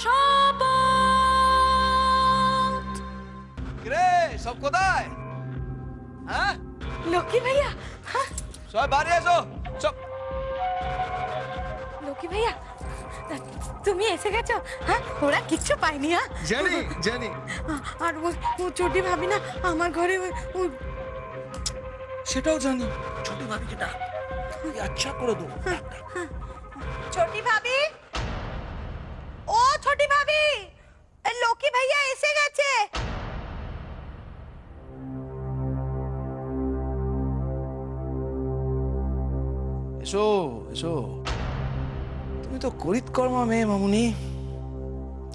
শপথ। রে সব কোথায়? হ্যাঁ লক্ষ্মী ভাইয়া, সবাই বাড়ি এসো। সব লক্ষ্মী ভাইয়া তুমি এসে গেছো? হ্যাঁ ওরা কিচ্ছু পায়নি। হ্যাঁ জানি জানি। আর ও চটি ভাবি না আমার ঘরে সেটাও জানি। ছোটি ভাবিকে ডাক, আচ্ছা করে দেবো। ছোটি ভাবি, ও ছোটি ভাবি, লক্ষ্মী ভাইয়া এসে গেছে। এসো এসো। তুমি তো করিতকর্মা মেয়ে মামুনি,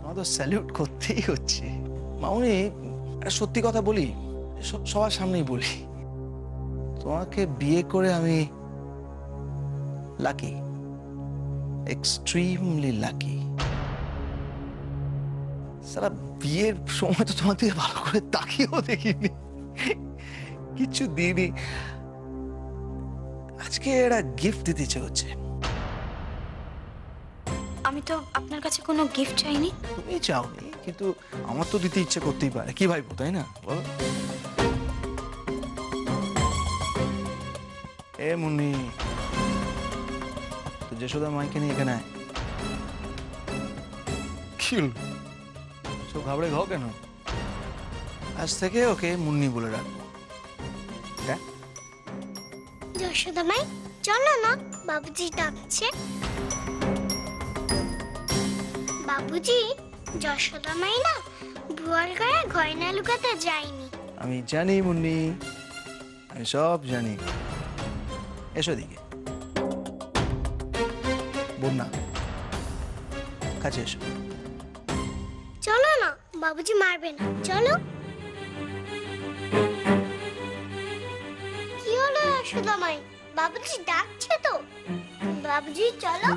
আমার তো স্যালিউট করতেই হচ্ছে। মামুনি একটা সত্যি কথা বলি, সবার সামনেই বলি, তোমাকে বিয়ে করে আমি লাকি, এক্সট্রিমলি লাকি। সারা বিয়ের সময় তো তোমার দিকে ভালো করে তাকিয়েও দেখিনি, কিচ্ছু দিইনি। আজকে একটা গিফট দিতে ইচ্ছে হচ্ছে। আমি তো আপনার কাছে কোনো গিফট চাইনি। তুমি চাওনি, কিন্তু আমার তো দিতে ইচ্ছে করতেই পারে। কি ভাইবো, তাই না? বলো। এ মুন্নি, তো যশোদা মাইকে নিয়ে এখানে আয়। কি হলো? সব ঘাবড়ে ঘাও কেন? আজ থেকে ওকে মুন্নি বলে রাখবো। হ্যাঁ যশোদা মাই চলো না, বাবুজি ডাকছে। বাবুজি, যশোদা মাই না বুয়ার গায়ে গয়না লুকাতে যায়নি। আমি জানি মুন্নি, আমি সব জানি। এসো দিকে বন্যা, কাছে এসো। চলো না, বাবুজি মারবে না, চলো। কি হলো যশোদা মাই, বাবুজি ডাকছে তো। বাবুজি চলো।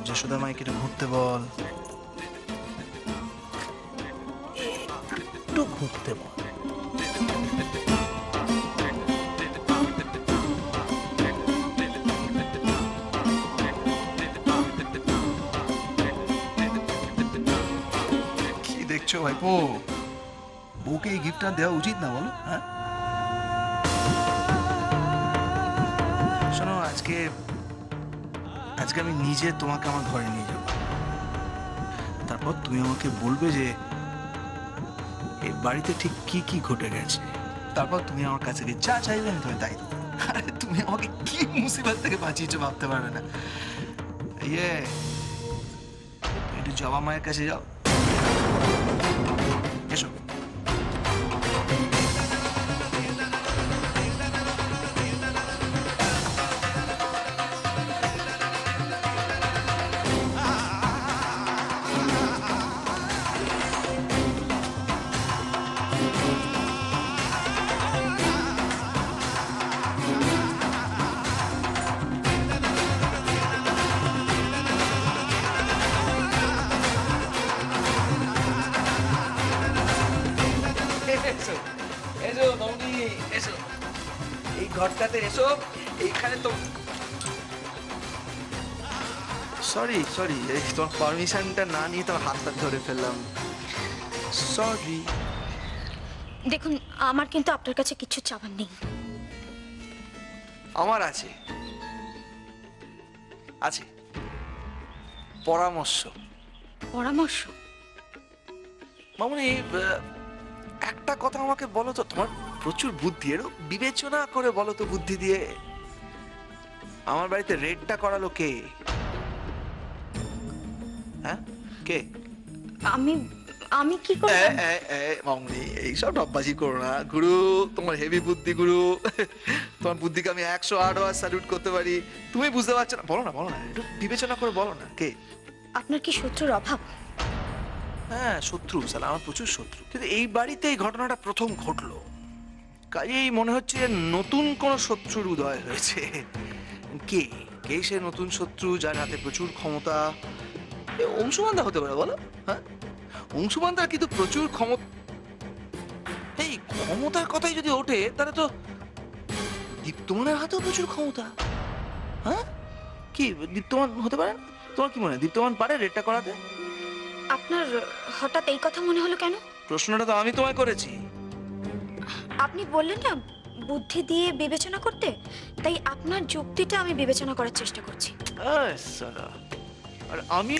যশোদা মাইকে একটু ঘুরতে বল, একটু ঘুরতে বল। কি দেখছো ভাইপো? বউকে এই গিফটটা দেওয়া উচিত না বলো? হ্যাঁ শোনো, আজকে আমি নিজে তোমাকে আমার ঘরে নিয়ে যাব। তারপর তুমি আমাকে বলবে যে এই বাড়িতে ঠিক কি কি ঘটে গেছে। তারপর তুমি আমার কাছে গিয়ে যা চাইবে আমি তোমায় তাই দেবো। আরে তুমি আমাকে কি মুসিবত থেকে বাঁচিয়েছো ভাবতে পারবে না। ইয়ে, একটু জবা মায়ের কাছে যাও। এসো। এসো এসো মামনি, এসো এই ঘরটাতে এসো। এইখানে তো সরি তোমার পারমিশনটা না নিয়ে তোমার হাতটা ধরে ফেললাম, সরি। দেখুন, আমার কিন্তু আপনার কাছে কিছু চাওয়ার নেই। আমার আছে আছে পরামর্শ। পরামর্শ? মামনি, একটা কথা আমাকে বলো তো, তোমার প্রচুর বুদ্ধি, এর বিবেচনা করে বলো তো বুদ্ধি দিয়ে, আমার বাড়িতে রেডটা করালো কে? হ্যাঁ কে? আমি কি করে? মামনি এইসব ডব্বাজি করো না গুরু, তোমার হেভি বুদ্ধি গুরু। তোমার বুদ্ধিকে আমি 108 বার স্যালুট করতে পারি। তুমি বুঝতে পারছো না? বলো না একটু বিবেচনা করে বলো না কে? আপনার কি শত্রুর অভাব? হ্যাঁ শত্রু, সালা আমার প্রচুর শত্রু, কিন্তু এই বাড়িতে এই ঘটনাটা প্রথম ঘটলো। কাজেই মনে হচ্ছে নতুন কোন শত্রুর উদয় হয়েছে। কে কে সে নতুন শত্রু যার হাতে প্রচুর ক্ষমতা? অংশুমানদা হতে পারে, বলো? হ্যাঁ, অংশুমানদার কিন্তু প্রচুর ক্ষমতা। এই ক্ষমতার কথাই যদি ওঠে তাহলে তো দীপ্তমানের হাতেও প্রচুর ক্ষমতা। হ্যাঁ, কি দীপ্তমান হতে পারে? তোমার কি মনে হয় দীপ্তমান পারে রেডটা করাতে? আপনার হঠাৎ এই কথা মনে হলো কেন? প্রশ্নটা তো আমি তোমায় করেছি। আপনি বললেন না বুদ্ধি দিয়ে বিবেচনা করতে, তাই আপনার যুক্তিটা আমি বিবেচনা করার চেষ্টা করছি। আর আমি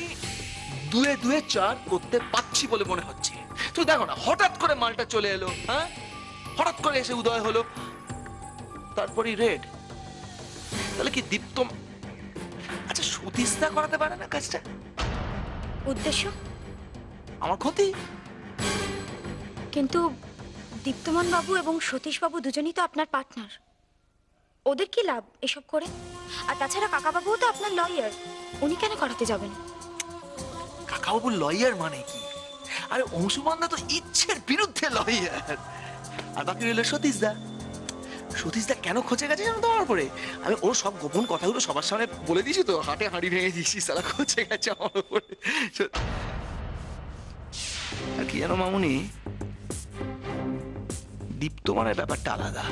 দুয়ে দুয়ে চার করতে পারছি বলে মনে হচ্ছে। তুই দেখো না, হঠাৎ করে মালটা চলে এলো। হ্যাঁ, হঠাৎ করে এসে উদয় হলো, তারপরই রেড। তাহলে কি দীপ্ত, আচ্ছা সতীশদা করাতে পারে না কাজটা? উদ্দেশ্য আমার ক্ষতি। কিন্তু দীপ্তমান বাবু এবং সতীশ বাবু দুজনেই তো আপনার পার্টনার। ওদের কি লাভ এসব করে? আর তাছাড়া কাকাবাবুও তো আপনার লয়ার, উনি কেন করাতে যাবেন? কাকাবাবুর লয়ার মানে কি? আরে অংশুমানদা তো ইচ্ছের বিরুদ্ধে লয়ার। আর বাকি রইল সতীশদা। সতীশদা কেন খোঁজে গেছে জানো তোমার উপরে? আমি ওর সব গোপন কথাগুলো সবার সামনে বলে দিয়েছি তো, হাটে হাঁড়ি ভেঙে দিয়েছি, সালা খোঁজে গেছে আমার উপরে। আর কি জানো মামুনি, দীপ্তমানের ব্যাপারটা আলাদা।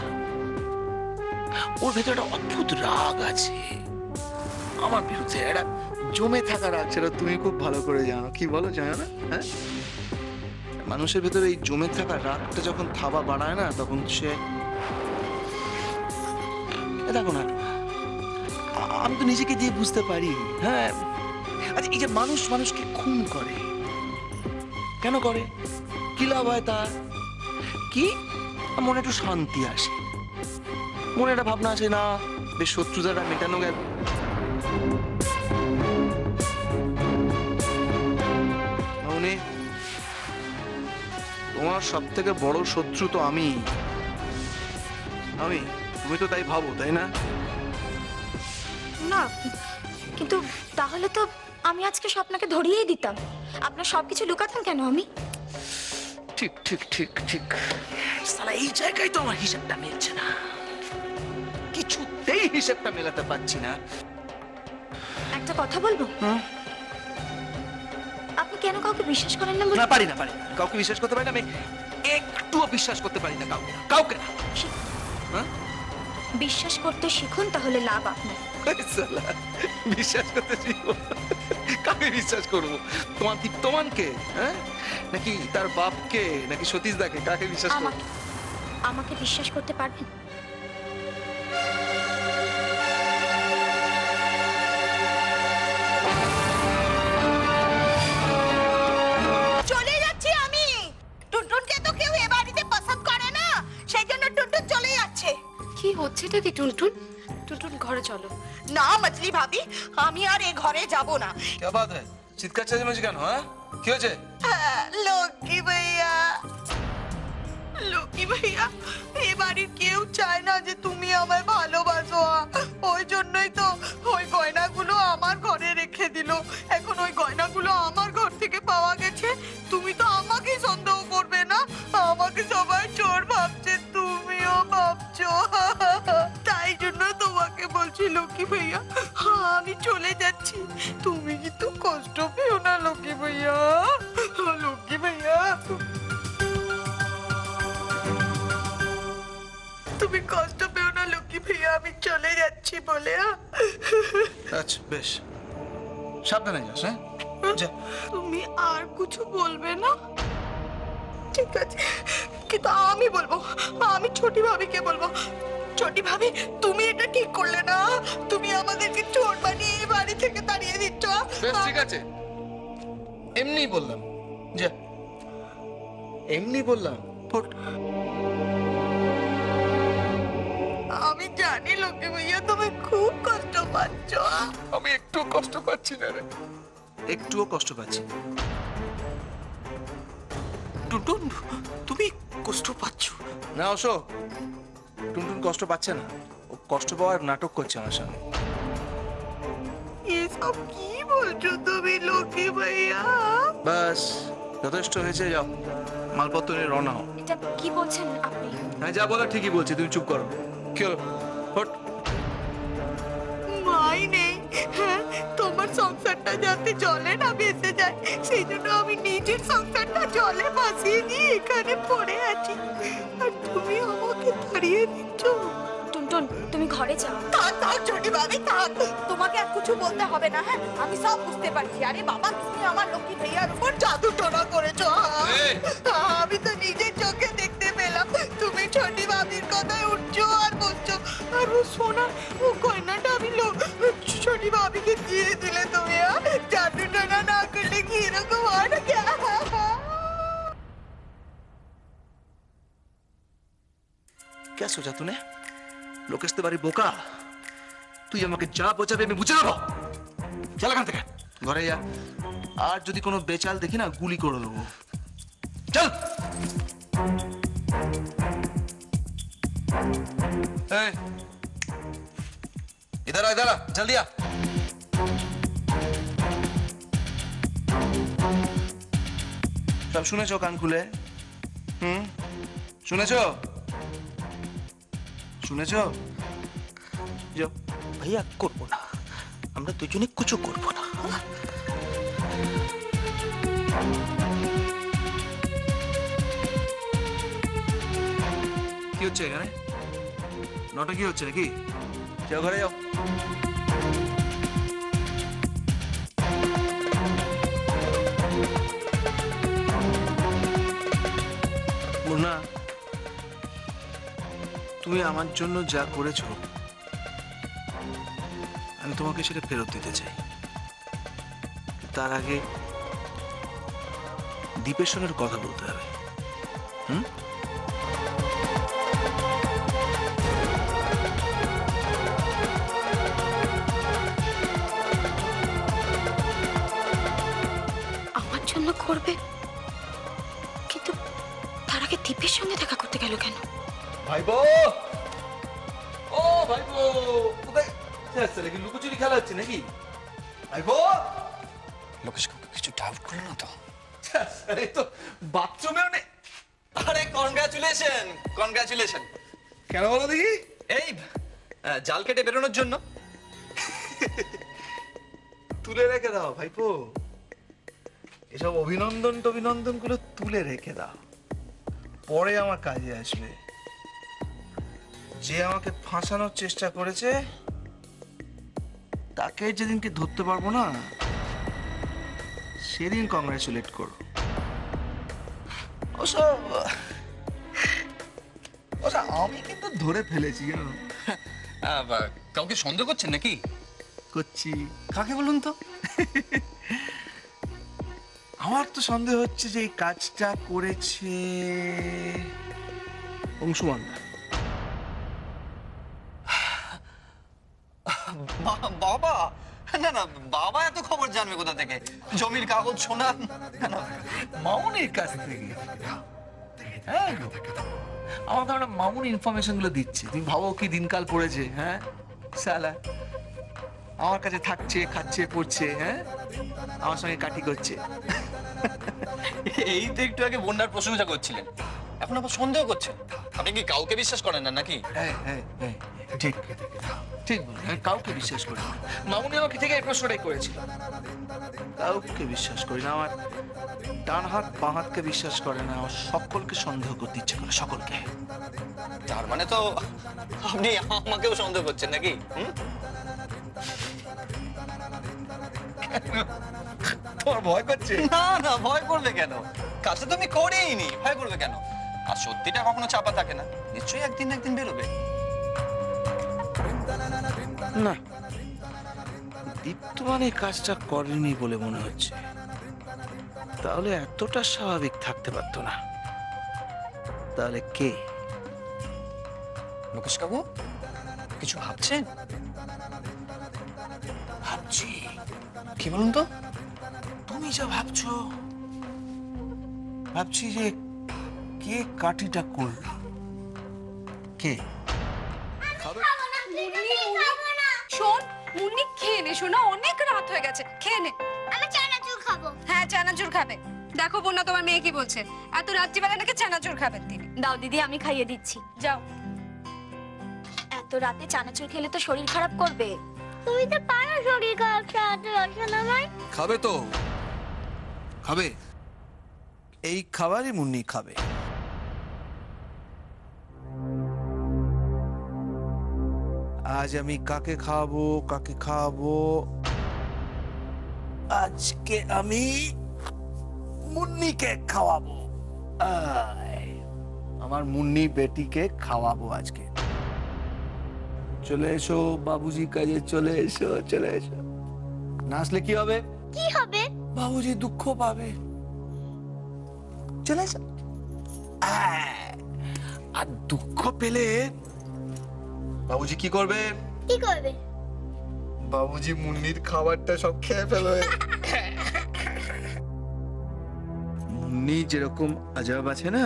ওর ভেতরে একটা অদ্ভুত রাগ আছে আমার বিরুদ্ধে, একটা জমে থাকা রাগ, সেটা তুমি খুব ভালো করে জানো। কি বলো, জানো না? হ্যাঁ, মানুষের ভেতরে এই জমে থাকা রাগটা যখন থাবা বাড়ায় না, তখন সে, দেখো না, আমি তো নিজেকে দিয়ে বুঝতে পারি। হ্যাঁ, আচ্ছা এই যে মানুষ মানুষকে খুন করে, কেন করে? কি লাভ হয় তার? কি মনে একটু শান্তি আসে, মনে একটা ভাবনা আসে না বেশ শত্রুতাটা মেটানো গেল। মামুনি, তোমার সব থেকে বড় শত্রু তো আমি। তুমি তো তাই ভাবো, তাই না? না, কিন্তু তাহলে তো আমি আজকে স্বপ্নকে ধরিয়েই দিতাম। আপনার সবকিছু লুকাতাম কেন আমি? ঠিক ঠিক ঠিক ঠিক, সালা এই জায়গায় তো আমার হিসাবটা মিলছে না, কিছুতেই হিসাবটা মেলাতে পারছি না। একটা কথা বলবো? আপনি কেন কাউকে বিশ্বাস করেন না? না, পারি না, কাউকে বিশ্বাস করতে পারি না। আমি একটুও বিশ্বাস করতে পারি না কাউকে না। হ্যাঁ, বিশ্বাস করতে শিখুন, তাহলে লাভ আপনার। সালা, বিশ্বাস করতে শিখবো? কাকে বিশ্বাস করবো? তোমার দীপ্তমানকে? হ্যাঁ, নাকি তার বাপকে, নাকি সতীশদাকে? কাকে বিশ্বাস করবো? আমাকে বিশ্বাস করতে পারবেন? চলে যাচ্ছি আমি। টুনটুনকে তো কেউ এ বাড়িতে পছন্দ করে না, সেই জন্য টুনটুন চলে যাচ্ছে। কি হচ্ছেটা কি টুনটুন? টুনটুন ঘরে চলো। না মছলি ভাবি, আমি আর এ ঘরে যাব না। কি বাত है? চিৎকার চেঁচামেচি কেন? হ্যাঁ, কি হয়েছে? লক্ষ্মী ভাইয়া, লক্ষ্মী ভাইয়া, এ বাড়ির কেউ চায় না যে তুমি আমায় ভালোবাসো। ওই জন্যই তো ওই গয়নাগুলো আমার ঘরে রেখে দিল। এখন ওই গয়নাগুলো আমার ঘর থেকে পাওয়া গেছে, তুমি তো আমাকে সন্দেহ করবে না? আমাকে সবাই চোর ভাবছে, তুমিও ভাবছো। তাই জন্য তোমাকে বলছি লক্ষ্মী ভাইয়া, আমি চলে যাচ্ছি। তুমি কিন্তু কষ্ট পেও না লক্ষ্মী ভাইয়া। লক্ষ্মী ভাইয়া, তুমি কষ্ট পেও না লক্ষ্মী ভাইয়া, আমি চলে যাচ্ছি বলে। আচ্ছা বেশ, সাবধানে যাস। হ্যাঁ, যা। তুমি আর কিছু বলবে না? ঠিক আছে, কিন্তু আমি বলবো, আমি ছোটি ভাবিকে বলবো। ছোটি ভাবি, তুমি এটা ঠিক করলে না। তুমি আমাদেরকে চোর বানিয়ে এই বাড়ি থেকে তাড়িয়ে দিচ্ছ। বেশ ঠিক আছে, এমনি বললাম। যা, এমনি বললাম। আমি জানি লক্ষ্মী ভাইয়া তুমি খুব কষ্ট পাচ্ছ। আমি একটু কষ্ট পাচ্ছি না রে, একটুও কষ্ট পাচ্ছি না। টুনটুন, তুমি কষ্ট পাচ্ছ না? অশোক, টুনটুন কষ্ট পাচ্ছে না, ও কষ্ট পাওয়ার নাটক করছে আমার সামনে। এসব কি বলছো তুমি লক্ষ্মী ভাইয়া? বাস, যথেষ্ট হয়েছে, যাও মালপত্র নিয়ে রওনা হও। এটা কি বলছেন আপনি? হ্যাঁ, যা বলা ঠিকই বলছি, তুমি চুপ করো। কি হলো? হট। মাই নেই, হ্যাঁ, তোমার সংসারটা যাতে জলে না ভেসে যায় সেই জন্য আমি নিজের সংসারটা জলে ভাসিয়ে দিয়ে এখানে পড়ে আছি, আর তুমি আমাকে তাড়িয়ে দিচ্ছ। টুনটুন, তুমি ঘরে যাও। থাক থাক ছোটি ভাবি, থাক, তোমাকে আর কিছু বলতে হবে না। হ্যাঁ, আমি সব বুঝতে পারছি। আরে বাবা, তুমি আমার লক্ষ্মী ভাইয়ার উপর জাদু টোনা করেছো। আমি তো নিজের চোখে দেখতে পেলাম তুমি ছোটি ভাবির কথায় উঠছো আর বলছো, আর ও সোনা, ও গয়নাটা আমি ছোটি ভাবিকে দিয়ে দিলে তুমি। জাদু টোনা না করলে কি এরকম হয় না? क्या सोचा तूने? लोकेश तुम्हारी बोका, তুই আমাকে যা বোঝাবে আমি বুঝে নেবো। চল এখান থেকে, ঘরে যা। আর যদি কোনো বেচাল দেখি না, গুলি করে দেবো। চল। इधर आ, जल्दी आ। সব শুনেছো কান খুলে? শুনেছো? শুনেছো? যাও। ভাইয়া করবো না, আমরা দুজনে কিছু করবো না। কি হচ্ছে এখানে? নটা কি হচ্ছে নাকি? যাও ঘরে যাও। মুন্না, তুমি আমার জন্য যা করেছো আমি তোমাকে সেটা ফেরত দিতে চাই। তার আগে দীপের সঙ্গে কথা বলতে হবে। আমার জন্য করবে, কিন্তু তার আগে দীপের সঙ্গে দেখা করতে গেল কেন? ভাইবো, ও ভাইবো, কোথায় যাচ্ছে নাকি? লুকোচুরি খেলা হচ্ছে নাকি? ভাইবো, লোকেশ কাউকে কিছু ডাউট করলো না তো? এই তো বাথরুমেও নেই। আরে কনগ্রাচুলেশন, কনগ্রাচুলেশন। কেন বলো দেখি? এই জাল কেটে বেরোনোর জন্য। তুলে রেখে দাও ভাইপো, এসব অভিনন্দন গুলো তুলে রেখে দাও, পরে আমার কাজে আসবে। যে আমাকে ফাঁসানোর চেষ্টা করেছে তাকে যেদিনকে ধরতে পারবো না সেদিন কংগ্রেচুলেট করো। ওসব আমি কিন্তু ধরে ফেলেছি, জানো? কাউকে সন্দেহ করছেন নাকি? করছি। কাকে বলুন তো? আমার তো সন্দেহ হচ্ছে যে এই কাজটা করেছে অংশুমানদা। বাবা? না না, বাবা এত খবর জানবে কোথা থেকে? জমির কাগজ, সোনা? মামুনির কাছ থেকে। হ্যাঁ, আমার ধারণা মামুনি ইনফরমেশন গুলো দিচ্ছে। তুমি ভাবো কি দিনকাল পড়েছে? হ্যাঁ সালা, আমার কাছে থাকছে, খাচ্ছে, পড়ছে, হ্যাঁ, আমার সঙ্গে কাটি করছে। এই তো একটু আগে বন্যার প্রশংসা করছিলেন, এখন আবার সন্দেহ করছেন। আপনি কি কাউকে বিশ্বাস করেন না নাকি? হ্যাঁ হ্যাঁ হ্যাঁ, ঠিক ঠিক বলি, আমি কাউকে বিশ্বাস করি না। মামুনি আমাকে থেকে এই প্রশ্নটাই করেছিল। কাউকে বিশ্বাস করি না। আমার ডান হাত বাঁ হাতকে বিশ্বাস করে না। আমার সকলকে সন্দেহ করতে ইচ্ছে করে, সকলকে। তার মানে তো আপনি আমাকেও সন্দেহ করছেন নাকি? তোমার ভয় করছে? না না, ভয় করবে কেন? কাজটা তো আমি করেইনি, ভয় করবে কেন? আর সত্যিটা কখনো চাপা থাকে না, নিশ্চয়ই একদিন না একদিন বেরোবে। না, দীপ্ত মানে কাজটা করেনি বলে মনে হচ্ছে। তাহলে এতটা স্বাভাবিক থাকতে পারতো না। তাহলে কে? লোকেশ বাবু, কিছু ভাবছেন? ভাবছি। কি বলুন তো? তুমি যা ভাবছো, ভাবছি যে কে কাঠিটা করল। কে? শোন মুন্নি, খেয়ে নে শোনা, অনেক রাত হয়ে গেছে, খেয়ে নে। আমি চানাচুর খাবো। হ্যাঁ চানাচুর খাবে। দেখো বোনা, তোমার মেয়ে কি বলছে, এত রাত্রিবেলা নাকি চানাচুর খাবেন তিনি। দাও দিদি, আমি খাইয়ে দিচ্ছি। যাও। এত রাতে চানাচুর খেলে তো শরীর খারাপ করবে। তুমি তো পারো শরীর খারাপ সারাতে, রসনামাই। খাবে তো? খাবে? এই খাবারই মুন্নি খাবে। আজ আমি কাকে খাওয়াবো, কাকে খাওয়াবো? আজকে আমি মুন্নিকে খাওয়াবো। আয়, আমার মুন্নি বেটিকে খাওয়াবো আজকে। চলে এসো বাবুজি, কাজে চলে এসো, চলে এসো। না আসলে কি হবে? কি হবে? বাবুজি দুঃখ পাবে। চলে এসো। আয়, আর দুঃখ পেলে বাবুজি কি করবে? কি করবে? বাবুজি মুন্নির খাবারটা সব খেয়ে ফেলবে। মুন্নি যেরকম আজব আছে না,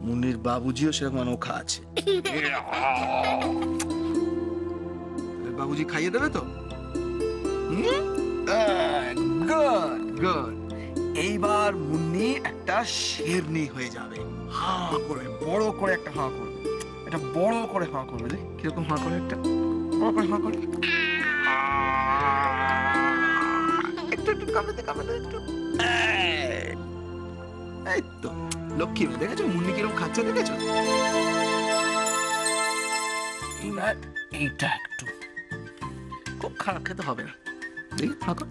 মুন্নির বাবুজিও সেরকম অনোখা আছে। বাবুজি খাইয়ে দেবে তো? Good good. এইবার মুন্নি একটা শেরনি হয়ে যাবে। হা করে, বড় করে একটা হা করবে। এটা বড় করে হা করবে। দেখ কিরকম হা করে, একটা বড় করে হা করে। একটু একটু কামড়ে কামড়ে একটু। এই তো লক্ষ্মী মেয়ে, দেখেছো মুন্নি কিরকম খাচ্ছে, দেখেছো? এবার এইটা একটু খুব খারাপ খেতে হবে না। দেখি থাকো।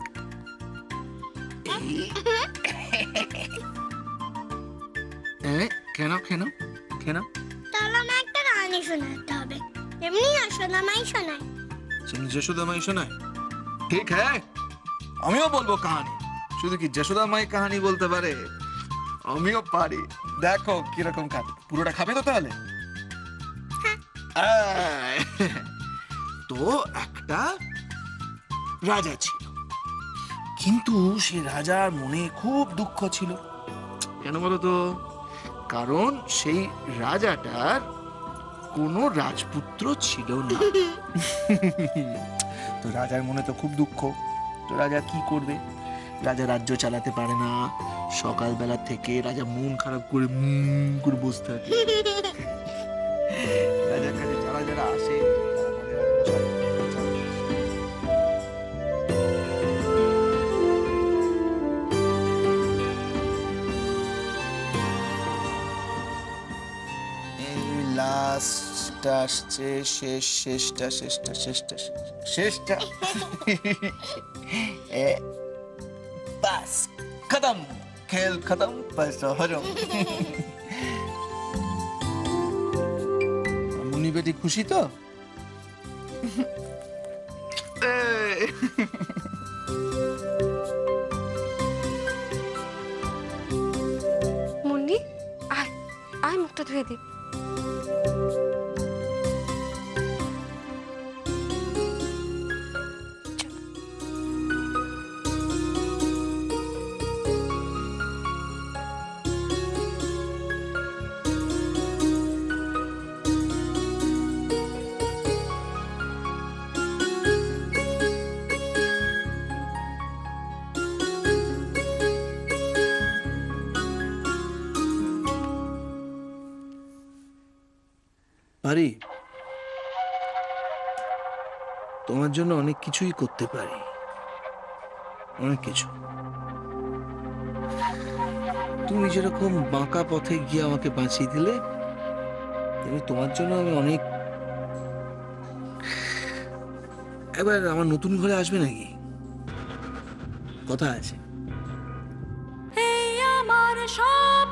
কেন কেন কেন? তাহলে আমার একটা কাহিনী শোনাতে হবে, এমনি রসনামাই শোনায়। যশোদা মাই শোনায়? ঠিক হ্যাঁ, আমিও বলবো কাহানি। শুধু কি যশোদা মাই কাহানি বলতে পারে? আমিও পারি। দেখো কিরকম খাবে। পুরোটা খাবে তো তাহলে? আয়। তো একটা রাজা ছিল, কিন্তু সে রাজার মনে খুব দুঃখ ছিল। কেন বলো তো? কারণ সেই রাজাটার কোনো রাজপুত্র ছিল না। তো রাজার মনে তো খুব দুঃখ। তো রাজা কি করবে? রাজা রাজ্য চালাতে পারে না। সকালবেলা থেকে রাজা মন খারাপ করে করে বসে থাকে। রাজার কাছে যারা যারা আসে লাস্টটা আসছে, শেষটা বাস খতম, খেল খতম, বাস হজম। মুন্নি বেটি খুশি তো? মুন্নি, আয় আয়, মুখটা ধুয়ে দি। পারি, তোমার জন্য অনেক কিছুই করতে পারি, অনেক কিছু। তুমি যেরকম বাঁকা পথে গিয়ে আমাকে বাঁচিয়ে দিলে, তেমনি তোমার জন্য আমি অনেক। এবার আমার নতুন ঘরে আসবে নাকি? কথা আছে। আমার সব